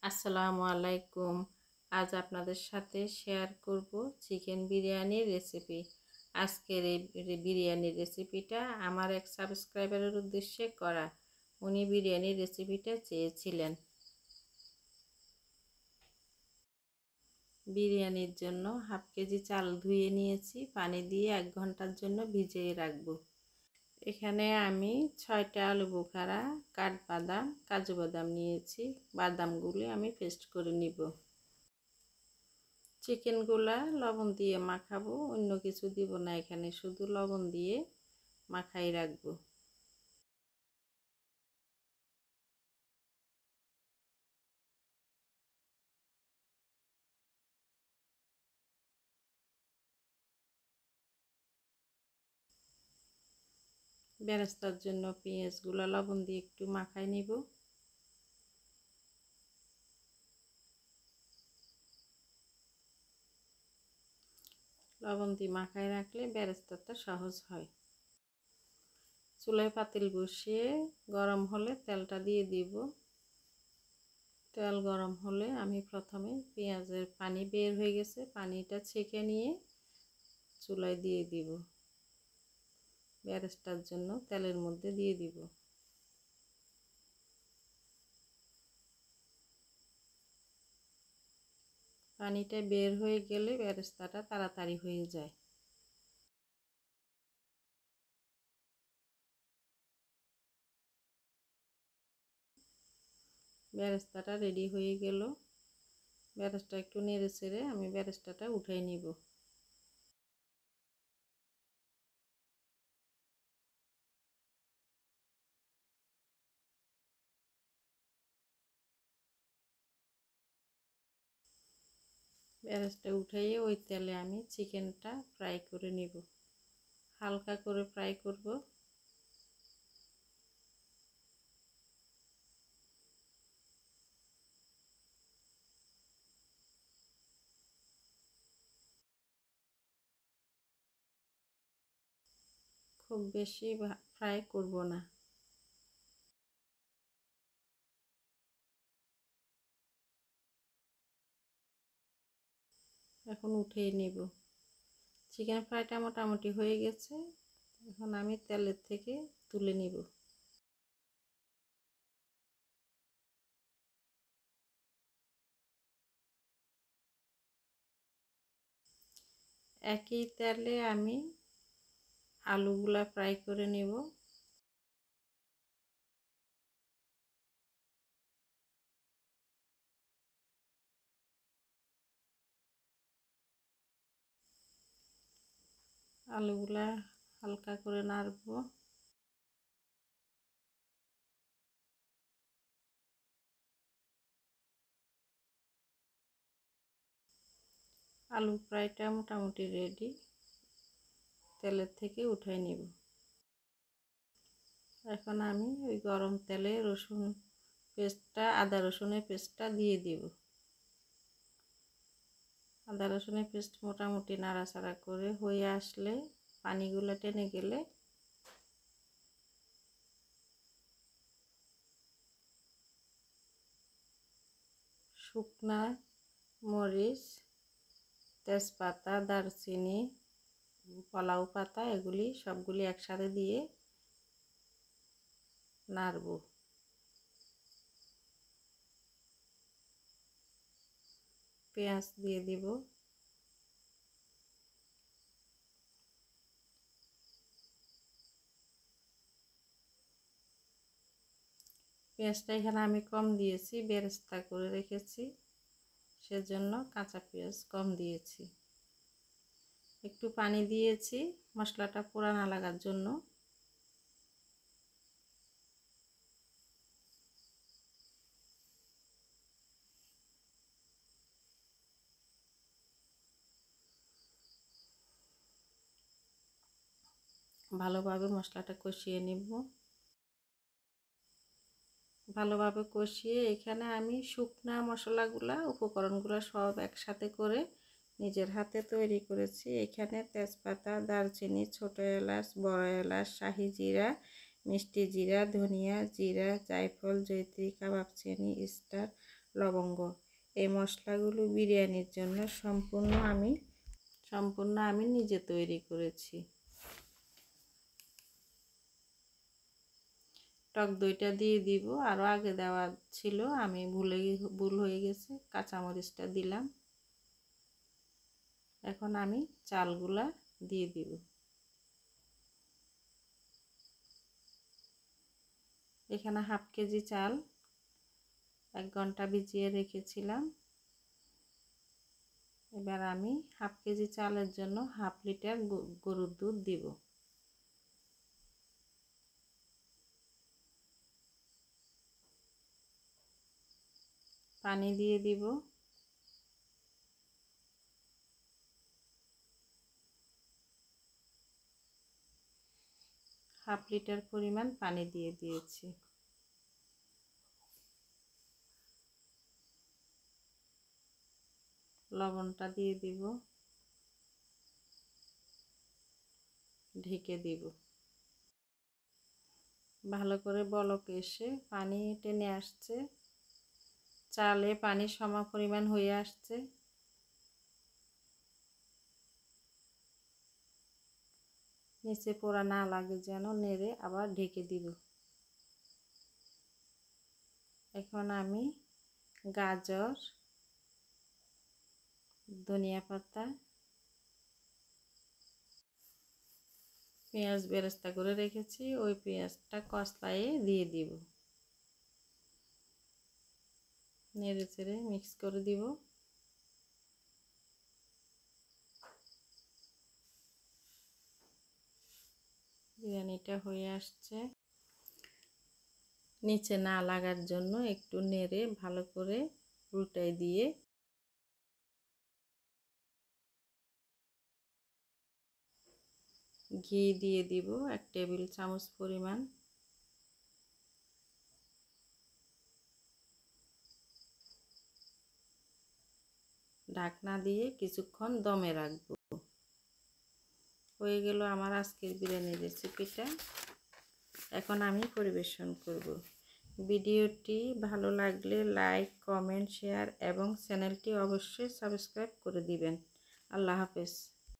আসসালামু আলাইকুম। আজ আপনাদের সাথে শেয়ার করব চিকেন বিরিয়ানির রেসিপি। আজকের এই বিরিয়ানির রেসিপিটা আমার এক সাবস্ক্রাইবারের উদ্দেশ্যে করা। উনি বিরিয়ানির রেসিপিটা চেয়েছিলেন। বিরিয়ানির জন্য হাফ কেজি চাল ধুয়ে নিয়েছি, পানি দিয়ে 1 ঘন্টার জন্য ভিজিয়ে রাখবো। এখানে আমি 6টা আলু বোখারা, কাঠবাদাম, কাজু বাদাম নিয়েছি। বাদামগুলি আমি পেস্ট করে নিব। চিকেনগুলা লবণ দিয়ে মাখাবো, অন্য কিছু দিব না, এখানে শুধু লবণ দিয়ে মাখাই রাখবো। বেরেস্তার জন্য পেঁয়াজগুলা লবণ দিয়ে একটু মাখাই নিব। লবণ দিয়ে মাখাই রাখলে বেরেস্তাটা সহজ হয়। চুলায় পাতিল বসিয়ে গরম হলে তেলটা দিয়ে দিব। তেল গরম হলে আমি প্রথমে পেঁয়াজের পানি বের হয়ে গেছে, পানিটা ছেঁকে নিয়ে চুলায় দিয়ে দিব। বেরেস্তার জন্য তেলের মধ্যে দিয়ে দিব। পানিটা বের হয়ে গেলে বেরেস্তাটা তাড়াতাড়ি হয়ে যায়। বেরেস্তাটা রেডি হয়ে গেল। বেরেস্তা একটু নেড়ে চেড়ে আমি বেরেস্তাটা উঠাই নিব। বেরেস্তা উঠাইয়ে ওই তেলে আমি চিকেনটা ফ্রাই করে নিব। হালকা করে ফ্রাই করব। খুব বেশি ফ্রাই করব না। এখন উঠিয়ে নিব। চিকেন ফ্রাইটা মোটামুটি হয়ে গেছে। এখন আমি তেলের থেকে তুলে নিব। একই তেলে আমি আলুগুলা ফ্রাই করে নেব। আলুগুলা হালকা করে নাড়ব। আলু ফ্রাইটা মোটামুটি রেডি। তেলের থেকে উঠাই নিব। এখন আমি ওই গরম তেলে আদা রসুনের পেস্টটা দিয়ে দিব। আদা রসুনের পেস্ট মোটামুটি নাড়াচাড়া করে হয়ে আসলে, পানিগুলো টেনে গেলে শুকনা মরিচ, তেজপাতা, দারচিনি, পোলাও পাতা এগুলি সবগুলি একসাথে দিয়ে নাড়ব। পেঁয়াজ দিয়ে দিব। পেঁয়াজটা এখানে আমি কম দিয়েছি, বেরেস্তা করে রেখেছি, সেজন্য কাঁচা পেঁয়াজ কম দিয়েছি। একটু পানি দিয়েছি মশলাটা পোড়া না লাগার জন্য। ভালোভাবে মশলাটা কষিয়ে নিব। ভালোভাবে কষিয়ে এখানে আমি শুকনা মশলাগুলা উপকরণগুলো সব একসাথে করে নিজের হাতে তৈরি করেছি। এখানে তেজপাতা, দারচিনি, ছোট এলাচ, বড় এলাচ, শাহি জিরা, মিষ্টি জিরা, ধনিয়া জিরা, জায়ফল, জয়িত্রী, কাবাব চিনি, স্টার, লবঙ্গ। এই মশলাগুলো বিরিয়ানির জন্য সম্পূর্ণ আমি নিজে তৈরি করেছি। টক দইটা দিয়ে দিব, আরও আগে দেওয়া ছিল, আমি ভুল হয়ে গেছে, কাঁচামরিচটা দিলাম। এখন আমি চালগুলা দিয়ে দিব। এখানে হাফ কেজি চাল 1 ঘন্টা ভিজিয়ে রেখেছিলাম। এবার আমি হাফ কেজি চালের জন্য হাফ লিটার গরুর দুধ দিব। পানি দিয়ে দিব। হাফ লিটার পরিমাণ পানি দিয়ে দিয়েছি। লবণটা দিয়ে দিব, ঢেকে দিব। ভালো করে বলক এসে পানি টেনে আসছে, চালে পানি সম পরিমাণ হয়ে আসছে। নিচে পোড়া না লাগে যেন নেড়ে আবার ঢেকে দিব। এখন আমি গাজর, ধনিয়া পাতা, পেঁয়াজ বেরেস্তা করে রেখেছি, ওই পেঁয়াজটা কষলায়ে দিয়ে দিব। নেড়ে চেড়ে মিক্স করে দিব। বিরিয়ানিটা হয়ে আসছে। নিচে না লাগার জন্য একটু নেড়ে ভালো করে উল্টাই দিয়ে ঘি দিয়ে দিব 1 টেবিল চামচ পরিমাণ। ঢাকনা দিয়ে কিছুক্ষণ দমে রাখবো। হয়ে গেল আমার আজকের বিরিয়ানির রেসিপিটা। এখন আমি পরিবেশন করব। ভিডিওটি ভালো লাগলে লাইক, কমেন্ট, শেয়ার এবং চ্যানেলটি অবশ্যই সাবস্ক্রাইব করে দিবেন। আল্লাহ হাফেজ।